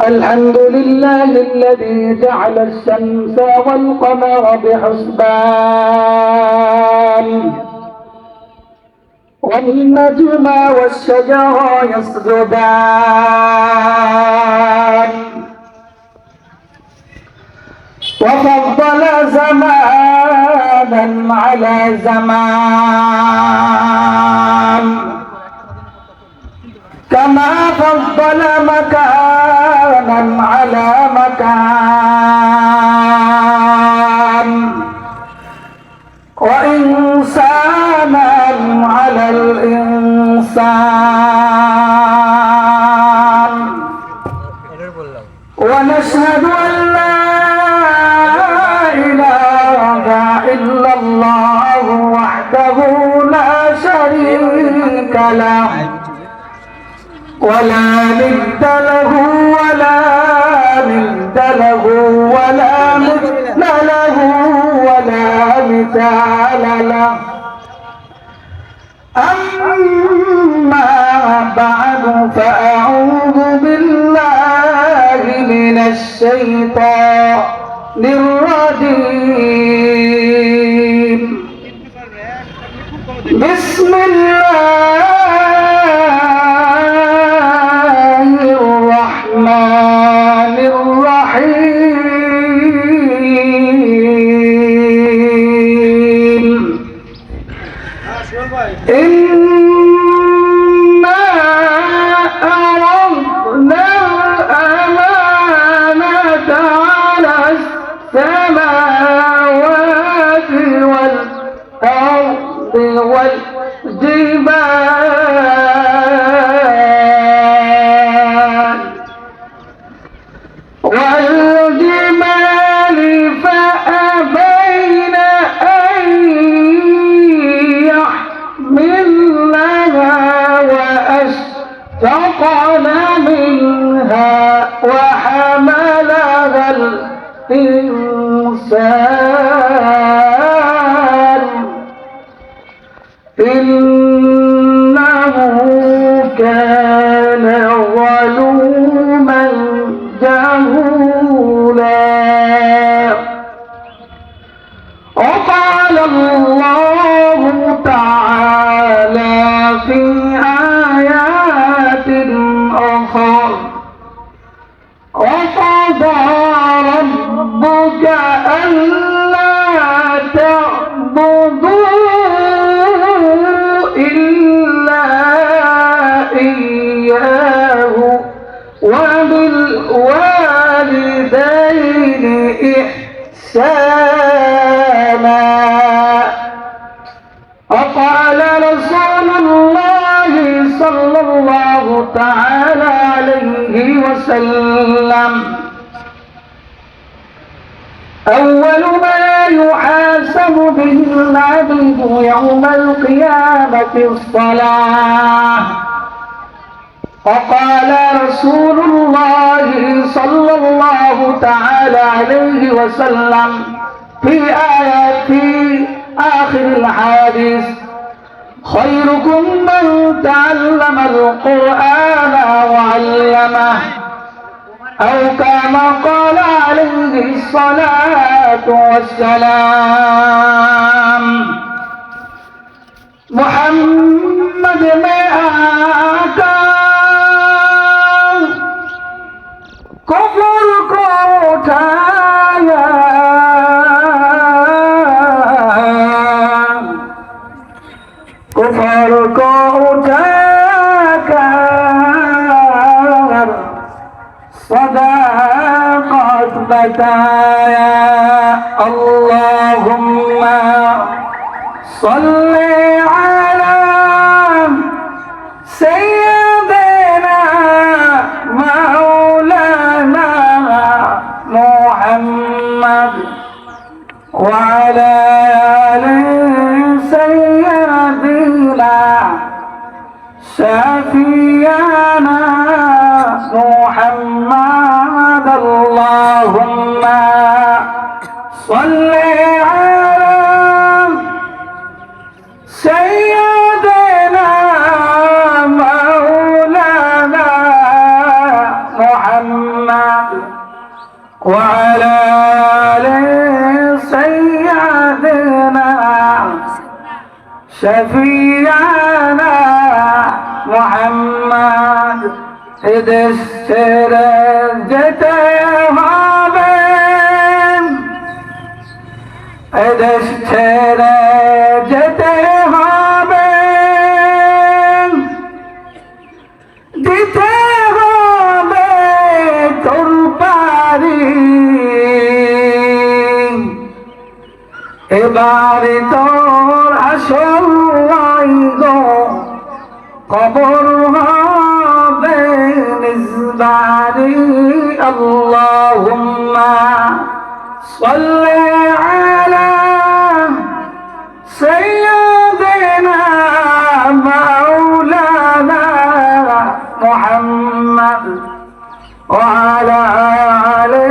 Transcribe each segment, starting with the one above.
الحمد لله الذي جعل الشمس والقمر بحسبان والنجم والشجر يسجدان وفضل زمانا على زمان كما فضل مكانا على مكان وإنسانا على الإنسان ونشهد أن لا إله إلا الله وحده لا شريك له ولا ند له ولا مثل له ولا مثال له أما بعد فأعوذ بالله من الشيطان الرجيم بسم الله الرحمن الرحيم إنا عرضنا الأمانة على السماوات والأرض والجبال فأبين أن يحملنها وأشفقن منها وحملها الإنسان إنه كان ظلوما جهولا وقال الله تعالى في آيات أخرى وقضى ربك ألا تعبدوا إلا إياه وبالوالدين إحسانا وقال رسول الله صلى الله تعالى عليه وسلم أول ما يحاسب به العبد يوم القيامة الصلاة وقال رسول الله صلى الله تعالى عليه وسلم في آخر الحديث خيركم من تعلم القرآن وعلمه أو كما قال عليه الصلاة والسلام محمد में आका कुफ्र को उठाया कुफ्र को उठाकर सदाकत बताया अल्लाहुम्मा सल्ली अला सय्यिदना मौलाना मुहम्मद वअला आलि सय्यिदना शफीअना मुहम्मद अल्लाहुम्मा सल्ली अला सय्यिदना وعلى آل سيدنا شفيعنا محمد এদেশ ছেড়ে যেতে হবে এদেশ ছেড়ে যেতে হবে দিতে হবে তোর পারি এবারে তোর আসল গো কবর হবে নিজবারি আল্লাহুম্মা সাল্লি আলা সাইয়্যিদিনা মাওলানা মুহাম্মদ ওয়া আলা আলি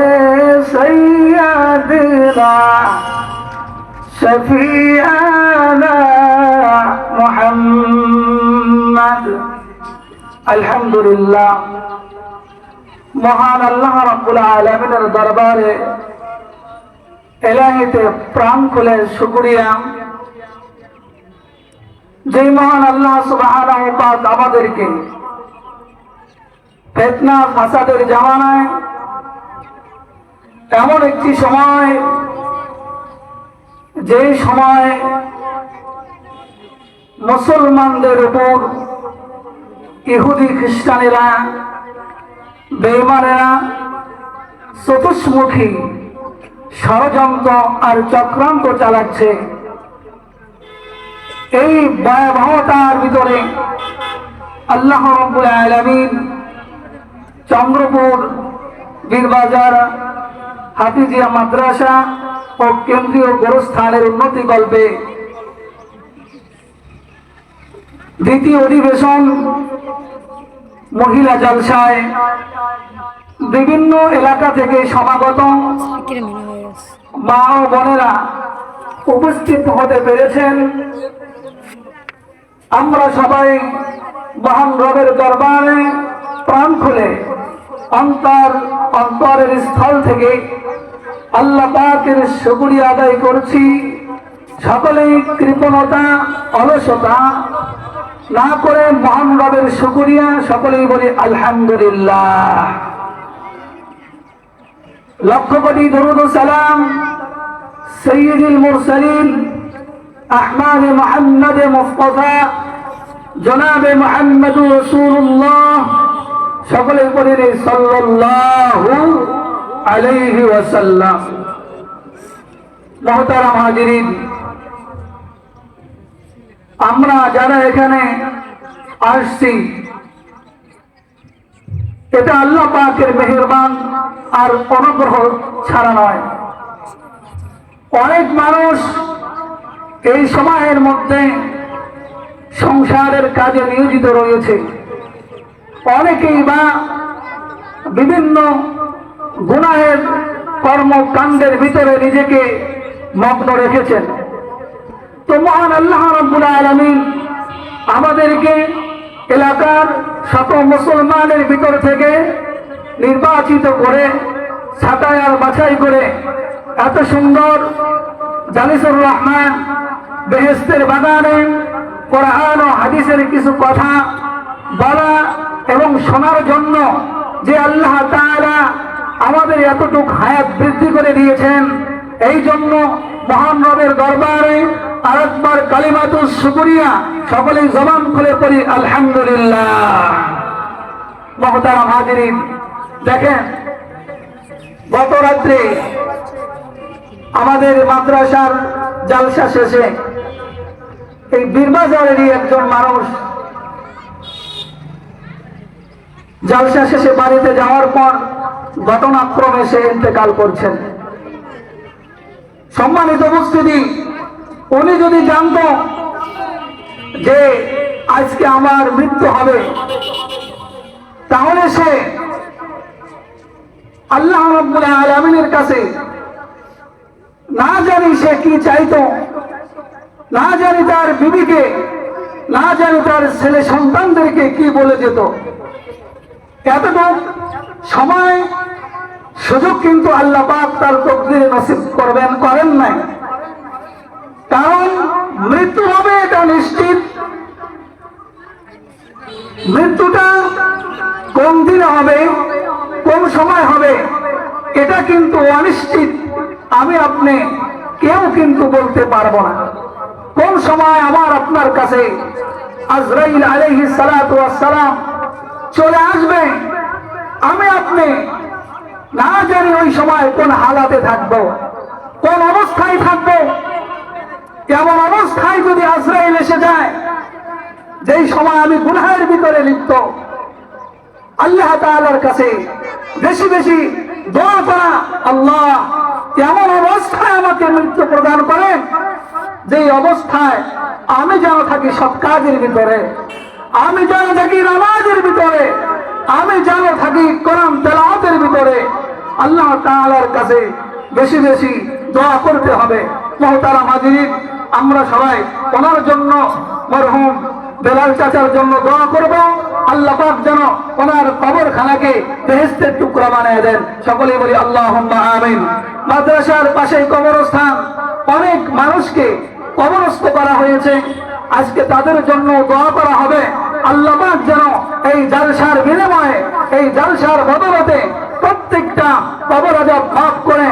সাইয়্যিদিনা শফিআনা মুহাম্মদ আলহামদুলিল্লাহ মহান আল্লাহ রাব্বুল আলামিনের দরবারে এলাহিতে প্রাণ খুলে শুকরিয়া যে মহান আল্লাহ সুবহানাহু ওয়া তাআলা আমাদেরকে ফিতনা ফাসাদের জামানায় এমন একটি সময় যে সময় মুসলমানদের উপর ইহুদি খ্রিস্টানেরা বেঈমানেরা চতুষ্মুখী ষড়যন্ত্র আর চক্রান্ত চালাচ্ছে এই ভয়াবহতার ভিতরে আল্লাহ রাব্বুল আলামিন চন্দ্রপুর বীরবাজার হাফিজিয়া মাদ্রাসা ও কেন্দ্রীয় গোরস্থানের উন্নতি কল্পে দ্বিতীয় অধিবেশন মহিলা জলসায় বিভিন্ন এলাকা থেকে সমাগত মা ও বোনেরা উপস্থিত হতে পেরেছেন। আমরা সবাই মহান রবের দরবারে প্রাণ খুলে অন্তরের স্থল থেকে আল্লাহ পাকের শুকরিয়া আদায় করছি। সকলেই কৃপণতা অলসতা না করে মহান রবের শুকরিয়া সকলেই বলি আলহামদুলিল্লাহ। লক্ষ কোটি দরুদ ও সালাম সৈয়দুল মুরসালিন আহমদ মুহাম্মদ মুস্তাফা জনাবে মুহাম্মদুর রাসূলুল্লাহ সকলেই বলি সাল্লাল্লাহু আলাইহি ওয়াসাল্লাম। মুহতারাম হাজিরিন, আমরা যারা এখানে আসছি এটা আল্লাহ পাকের মেহেরবান আর অনুগ্রহ ছাড়া নয়। অনেক মানুষ এই সময়ের মধ্যে সংসারের কাজে নিয়োজিত রয়েছে, অনেকেই বা বিভিন্ন গুনাহের কর্মকাণ্ডের ভিতরে নিজেকে মগ্ন রেখেছেন। তো মহান আল্লাহ রাব্বুল আলামিন আমাদেরকে এলাকার শত মুসলমানের ভিতর থেকে নির্বাচিত করে ছাঁটাই আর বাছাই করে এত সুন্দর জালিসুর রহমান বেহেশতের বাগানে কোরআন ও হাদিসের কিছু কথা বলা এবং শোনার জন্য যে আল্লাহ তাআলা আমাদের এতটুক হায়াত বৃদ্ধি করে দিয়েছেন, এই জন্য মহান রবের দরবারে আরেকবার কালিমাতুস শুকরিয়া সকলেই জবান খুলে পড়ি আলহামদুলিল্লাহ। মুহতারাম হাজিরিন, দেখেন গত রাত্রে আমাদের মাদ্রাসার জালসা শেষে এই বীরবাজারেরই একজন মানুষ জালসা শেষে বাড়িতে যাওয়ার পর ঘটনাক্রমে সে ইন্তেকাল করছেন। সম্মানিত উপস্থিতি, উনি যদি জানতো যে আজকে আমার মৃত্যু হবে তাহলে সে আল্লাহ রাব্বুল আলামিনের কাছে না জানি সে কি চাইতো, না জানি তার বিবিকে, না জানি তার ছেলে সন্তানদেরকে কি বলে যেত। এতটুক সময় সুযোগ কিন্তু আল্লাহ পাক তার তকদিরে নসিব করেন নাই। কারণ মৃত্যু হবে এটা নিশ্চিত, মৃত্যুটা কোন দিনে হবে, কোন সময় হবে এটা কিন্তু অনিশ্চিত। আমি আপনি কেউ কিন্তু বলতে পারবো না কোন সময় আমার আপনার কাছে আজরাইল আলাইহিস সালাতু ওয়াস সালাম চলে আসবে। আমি আপনি না জানি ওই সময় কোন হালাতে থাকবো, কোন অবস্থায় থাকবো। এমন অবস্থায় যদি আজরাইল এসে যায় যেই সময় আমি গুনাহের ভিতরে লিপ্ত, আল্লাহ তাআলার কাছে বেশি বেশি দোয়া করা, আল্লাহ এমন অবস্থায় আমাকে মৃত্যু প্রদান করেন যেই অবস্থায় আমি যেন থাকি সৎ কাজের ভিতরে, আমি যেন থাকি নামাজের ভিতরে, আমি যেন থাকি কোরআন তেলাওয়াতের ভিতরে। আল্লাহ তাআলার কাছে বেশি বেশি দোয়া করতে হবে। মুহতারাম হাজিরিন, আমরা সবাই ওনার জন্য, মরহুম বেলাল চাচার জন্য দোয়া করব। আল্লাহ পাক যেন ওনার কবরখানাকে বেহেশতের টুকরা বানিয়ে দেন। সকলেই বলি আল্লাহুম্মা আমিন। মাদ্রাসার পাশেই কবরস্থান, অনেক মানুষকে কবরস্থ করা হয়েছে, আজকে তাদের জন্য দোয়া করা হবে। আল্লাহ পাক যেন এই জালসার বিনিময়ে, এই জালসার বদলতে প্রত্যেকটা কবর আযাব মাফ করে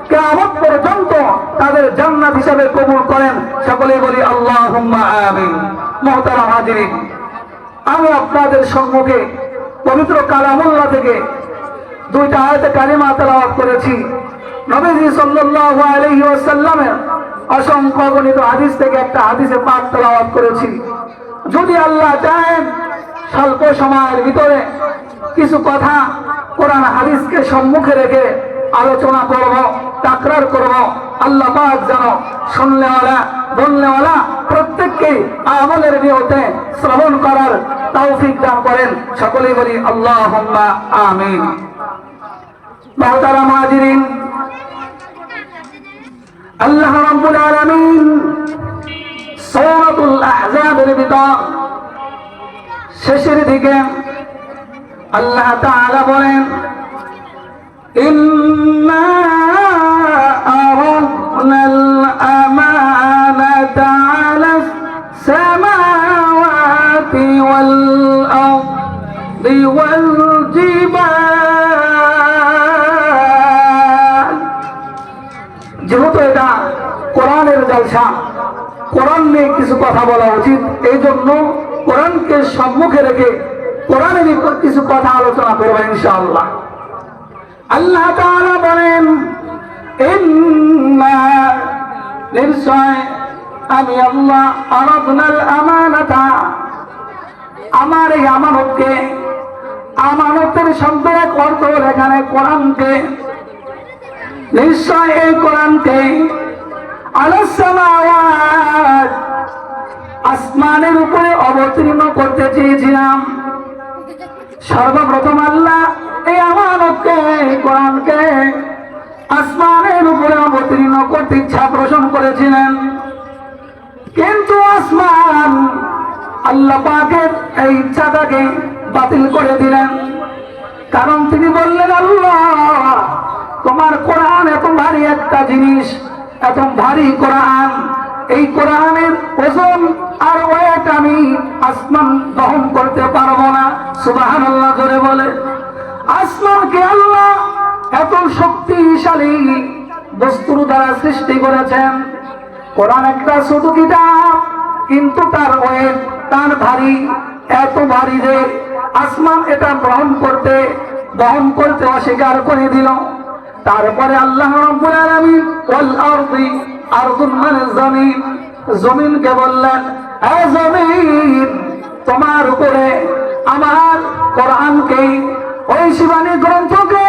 কিয়ামত পর্যন্ত তাদের জান্নাত হিসেবে কবুল করেন। সকলেই বলি আল্লাহুম্মা আমিন। মুহতারাম হাজিরিন, আমি আপনাদের সম্মুখে পবিত্র কালামুল্লাহ থেকে দুইটা আয়াতে কারিমা তেলাওয়াত করেছি। নবীজি সাল্লাল্লাহু আলাইহি ওয়াসাল্লামের অসংখ্য গণিত হাদিস থেকে একটা হাদিসে পাক তেলাওয়াত করেছি। যদি আল্লাহ চান স্বল্প সময়ের ভিতরে কিছু কথা কোরআন হাদিসকে সম্মুখে রেখে আলোচনা করব, তাকরার করব। আল্লাহ পাক যেন শুনলেওয়ালা বললেওয়ালা প্রত্যেককে আমলের নিয়তে শ্রবণ করার তৌফিক দান করেন। সকলেই বলি আল্লাহুম্মা আমিন। মুহতারাম হাজিরিন, আল্লাহ রাব্বুল আলামিন সূরাতুল আহজাবের ভিতর শেষের দিকে আল্লাহ তাআলা বলেন, ইন্না আরাদনাল আমানাতা আলাস সামাওয়াতি ওয়াল আরদি ওয়াল জিবাল। যেহেতু এটা কোরআনের জালসা, কোরআন নিয়ে কিছু কথা বলা উচিত, এই জন্য কোরআনকে সম্মুখে রেখে কোরআনের উপর কিছু কথা আলোচনা করবো ইনশাআল্লাহ। আল্লাহ তাআলা বলেন, ইন্না নিশ্চয় আমি আল্লাহ আরাদনাল আমানাতা, আমার এই আমানতকে, আমানতের শব্দের অর্থ এখানে কোরআনকে, নিশ্চয় এই কোরআনকে আলাস সামাওয়াত, আসমানের উপরে অবতীর্ণ করতে চেয়েছিলাম। সর্বপ্রথম আল্লাহ এই আমানতকে, কোরআনকে আসমানের উপরে অবতীর্ণ করতে ইচ্ছা পোষণ করেছিলেন, কিন্তু আসমান আল্লাহ পাকের এই ইচ্ছাটাকে বাতিল করে দিলেন। কারণ তিনি বললেন, আল্লাহ তোমার কোরআন এত ভারী একটা জিনিস, এত ভারী কোরআন, এই কোরআনের ওজন আর ওয়েট আমি আসমান বহন করতে পারবো না। সুবহানাল্লাহ জোরে বলে। আসমানকে আল্লাহ এত শক্তিশালী বস্তুর দ্বারা সৃষ্টি করেছেন। কোরআন একটা ছোট কিতাব, কিন্তু তার ওয়েট, তার ভারী, এত ভারী যে আসমান এটা বহন করতে অস্বীকার করে দিল। তারপরে আল্লাহ রাব্বুল আলামিন ওয়াল আরদি, আরদুন মানে জমিন, জমিনকে বললেন, হে জমিন তোমার উপরে আমার কোরআনকে, ওই শিবানী গ্রন্থকে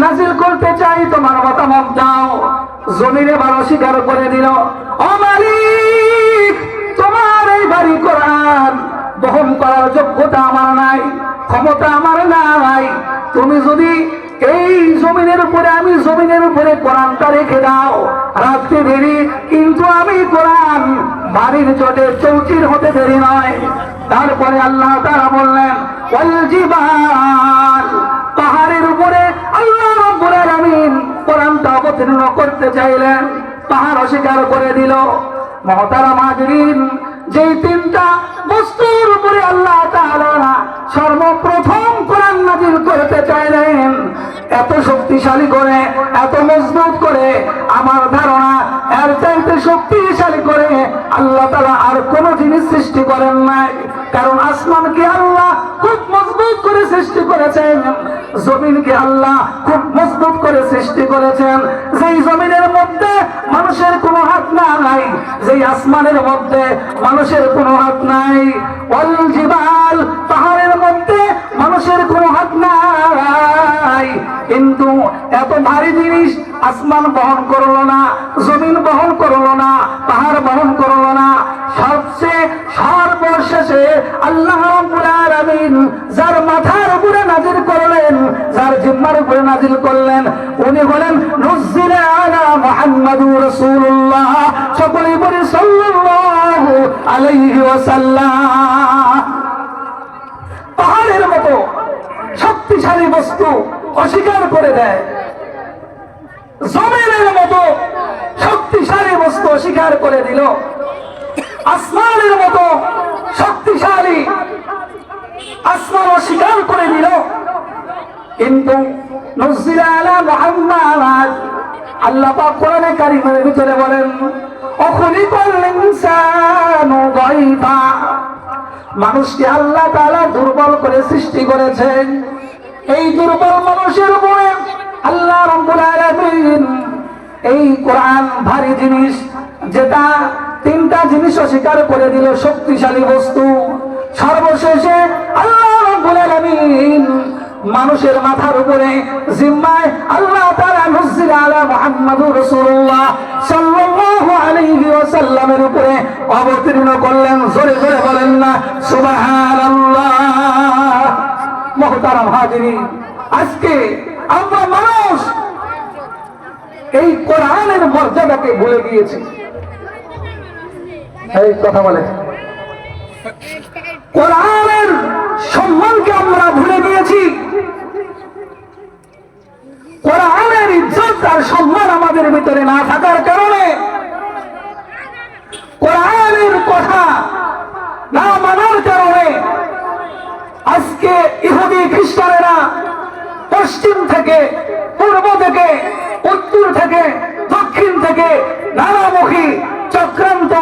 নাজিল করতে চাই, তোমার মতামত দাও। জমিন এবার অস্বীকার করে দিল, ও মালিক তোমার এই ভারী কোরআন বহন করার যোগ্যতা আমার নাই, ক্ষমতা আমার নাই। তুমি যদি এই জমিনের উপরে, আমি জমিনের উপরে কোরআনটা রেখে দাও, রাখতে দেরি, কিন্তু আমি কোরআন বাড়ির চটে চৌচির হতে দেরি নয়। তারপরে আল্লাহ তাআলা বললেন, ওয়াল জিবাল, পাহাড়ের উপরে আল্লাহ রাব্বুল আলামিন অবতীর্ণ করতে চাইলেন, পাহাড় অস্বীকার করে দিল। মহতারাম হাজিরিন, যেই তিনটা বস্তুর উপরে আল্লাহ তাআলা সর্বপ্রথম কোরআন নাযিল করতে চাইলেন, এত শক্তিশালী করে, এত মজবুত করে, আমার ধারণা এর চাইতে শক্তিশালী করে আল্লাহ তাআলা আর কোন জিনিস সৃষ্টি করেন নাই। কারণ আসমানকে আল্লাহ খুব মজবুত করে সৃষ্টি করেছেন, জমিনকে আল্লাহ খুব মজবুত করে সৃষ্টি করেছেন। যেই জমিনের মধ্যে মানুষের কোনো হাত নাই, যেই আসমানের মধ্যে মানুষের কোনো হাত নাই, ওয়াল জিবাল, পাহাড়ের মধ্যে মানুষের কোনো হাত নাই। কিন্তু এত ভারী জিনিস আসমান বহন করলো না, জমিন বহন করলো না, পাহাড় বহন করলো না। সবচেয়ে সর্বশেষে আল্লাহ রাব্বুল আলামিন যার মাথার উপরে নাজিল করলেন, যার জিহ্বার উপরে নাজিল করলেন, উনি হলেন নুজ্জিলা আলা মুহাম্মাদুর রাসূলুল্লাহ, সকলেই বলি সাল্লাল্লাহু আলাইহি ওয়াসাল্লাম। পাহাড়ের মতো শক্তিশালী বস্তু অস্বীকার করে দেয়, জমিনের মতো শক্তিশালী বস্তু অস্বীকার করে দিল, আসমানের মতো শক্তিশালী আসমান অস্বীকার করে দিল। কিন্তু নুজ্জিলা আলা মুহাম্মাদ, আল্লাহ পাক কোরআনে কারীমের ভিতরে বলেন, অখলিকাল ইনসানু দাইফা, মানুষকে আল্লাহ তাআলা দুর্বল করে সৃষ্টি করেছেন। এই দুর্বল মানুষের উপরে আল্লাহ রাব্বুল আলামিন এই কোরআন ভারী জিনিস, যেটা তিনটা জিনিস অস্বীকার করে দিল, শক্তিশালী বস্তু, সর্বশেষে আল্লাহ রাব্বুল আলামিন মানুষের মাথার উপরে জিম্মায় আল্লাহ তাআলা নুজ্জিলা আলা মুহাম্মাদুর রাসূলুল্লাহ সাল্লাল্লাহু আলাইহি ওয়াসাল্লামের উপরে অবতীর্ণ করলেন। জোরে জোরে বলেন না সুবহানাল্লাহ। মুহতারাম হাজিরিন, আজকে আমরা মানুষ এই কোরআনের মর্যাদাকে ভুলে গিয়েছি। এই কথা বলে, কোরআনের সম্মানকে আমরা ভুলে গিয়েছি। কোরআনের ইজ্জত আর সম্মান আমাদের ভিতরে না থাকার কারণে, কোরআনের কথা না মানার কারণে আজকে ইহুদি খ্রিস্টানেরা পশ্চিম থেকে, পূর্ব থেকে, উত্তর থেকে, দক্ষিণ থেকে নানামুখী চক্রান্ত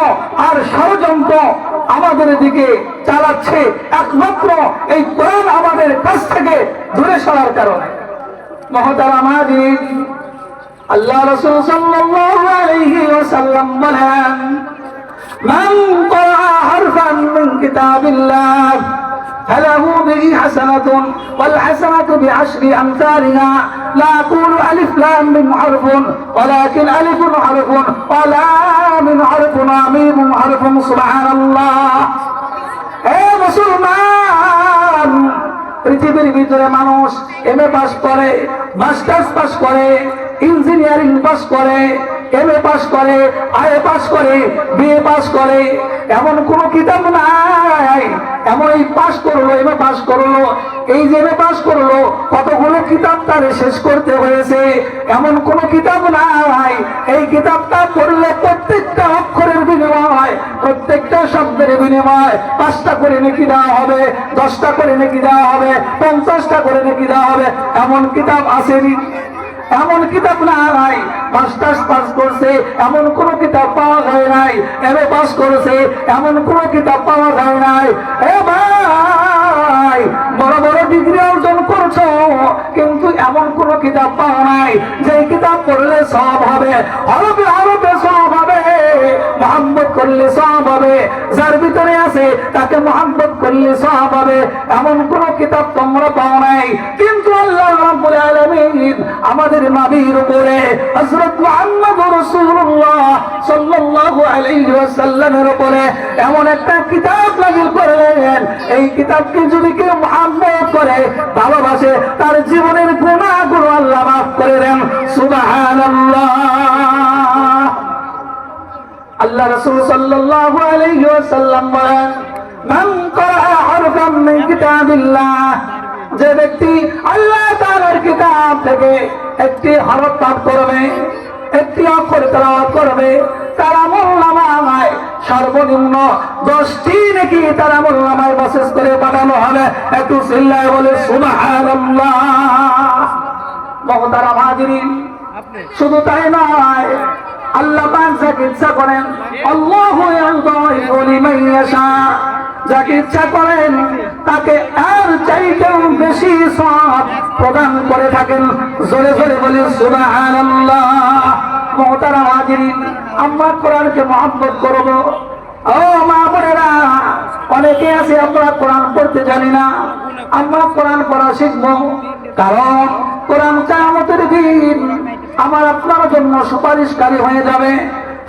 আর ষড়যন্ত্র আমাদের দিকে চালাচ্ছে, একমাত্র এই কোরআন আমাদের কাছ থেকে দূরে সরার কারণে। মুহতারাম হাজিরিন, আল্লাহ রাসূল সাল্লাল্লাহু আলাইহি ওয়াসাল্লাম বলেন, মান ক্বারা হারফান মিন কিতাবিল্লাহ فله به حسنة والحسنة بعشر أمثالها لا أقول ألف لام ميم حرف ولكن ألف حرف ولام حرف وميم حرف سبحان الله। এই মুসলমান, পৃথিবীর ভিতরে মানুষ এমএ পাস করে, মাস্টার্স পাস করে, ইঞ্জিনিয়ারিং পাস করে, এমএ পাস করে, আইএ পাস করে, বিএ পাস করে, এমন কোন কিতাব নাই। এমন এই পাস করলো, এমএ পাস করলো, এই যে এমএ পাস করলো, কতগুলো কিতাব তার শেষ করতে হয়েছে, এমন কোন কিতাব নাই। এই কিতাবটা পড়লে প্রত্যেকটা অক্ষরের বিনিময়, প্রত্যেকটা শব্দের বিনিময় 5টা করে নেকি দেওয়া হবে, 10টা করে নেকি দেওয়া হবে, 50টা করে নেকি দেওয়া হবে। এমন কিতাব আসেনি, এমন কিতাব নাই। মাস্টার্স পাস করছে এমন কোন কিতাব পাওয়া যায় নাই, এমএ পাস করেছে এমন কোন কিতাব পাওয়া যায় নাই। এ ভাই, বড় বড় ডিগ্রি অর্জন করছো, কিন্তু এমন কোন কিতাব পাওয়া নাই যে কিতাব পড়লে সওয়াব হবে, হরফে হরফে সওয়াব হবে, মুহাব্বত করলে সওয়াব হবে, যার ভিতরে আছে তাকে মুহাব্বত করলে সওয়াব হবে। এমন কোন কিতাব তোমরা পাও নাই। কিন্তু আল্লাহ রাব্বুল আলামিন আমাদের নবীর উপরে হযরত মুহাম্মদুর রাসূলুল্লাহ সাল্লাল্লাহু আলাইহি ওয়াসাল্লামের উপরে এমন একটা কিতাব নাযিল করলেন, এই কিতাবকে যদি কেউ মুহাব্বত করে, ভালোবাসে, তার জীবনের গুনাহগুলো আল্লাহ মাফ করে দেন। সুবহানাল্লাহ। আল্লাহ রাসূল সাল্লাল্লাহু আলাইহি ওয়াসাল্লাম বলেন, মান ক্বারা হারফান মিন কিতাবিল্লাহ, যে ব্যক্তি আল্লাহ তাআলার কিতাব থেকে একটি হরফ পাঠ করবে, একটি অক্ষর তেলাওয়াত করবে, তার আমলনামায় সর্বনিম্ন 10টি নেকি তার আমলনামায় প্রসেস করে পাঠানো হবে। একটু চিল্লায় বলে সুবহানাল্লাহ। মুহতারাম হাজিরিন, শুধু তাই নয়, আল্লাহ পাক যাকে ইচ্ছা করেন, আল্লাহু ইয়াযদাইফু লিমান ইয়াশা, যাকে ইচ্ছা করেন তাকে আর চাইতেও বেশি সওয়াব প্রদান করে থাকেন। জোরে জোরে বলি সুবহানাল্লাহ। মুহতারাম হাজিরিন, আমরা কোরআনকে মহব্বত করব। ও মা বোনেরা, অনেকে আছে আমরা কোরআন পড়তে জানি না, আমরা কোরআন পড়া শিখবো, কারণ কোরআন কিয়ামতের দিন আমার আপনার জন্য সুপারিশকারী হয়ে যাবে।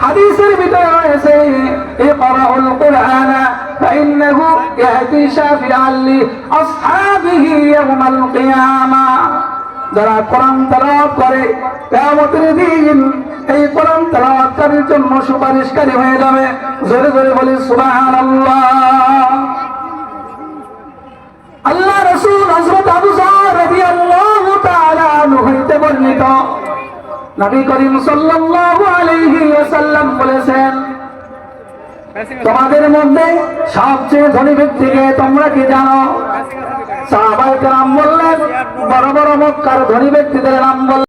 হাদিসের ভিতরে রয়েছে, ইকরাউল কুরআন ফাইন্নাহু ইয়াহদি শাফিআন লিআসহাবিহি ইয়াওমাল কিয়ামাহ। যারা কোরআন তেলাওয়াত করে কিয়ামতের দিন এই কোরআন তেলাওয়াতকারীর জন্য সুপারিশকারী হয়ে যাবে। জোরে জোরে বলি সুবহানাল্লাহ। আল্লাহ রাসূল হযরত আবু যর রাদিয়াল্লাহু তাআলা আনহু হইতে বর্ণিত, নবী করিম সাল্লাল্লাহু আলাইহি ওয়াসাল্লাম বলেছেন, তোমাদের মধ্যে সবচেয়ে ধনী ব্যক্তিকে তোমরা কি জানো? সাহাবায়ে কেরাম বললেন, বড় বড় মক্কার ধনী ব্যক্তিদের নাম বললেন।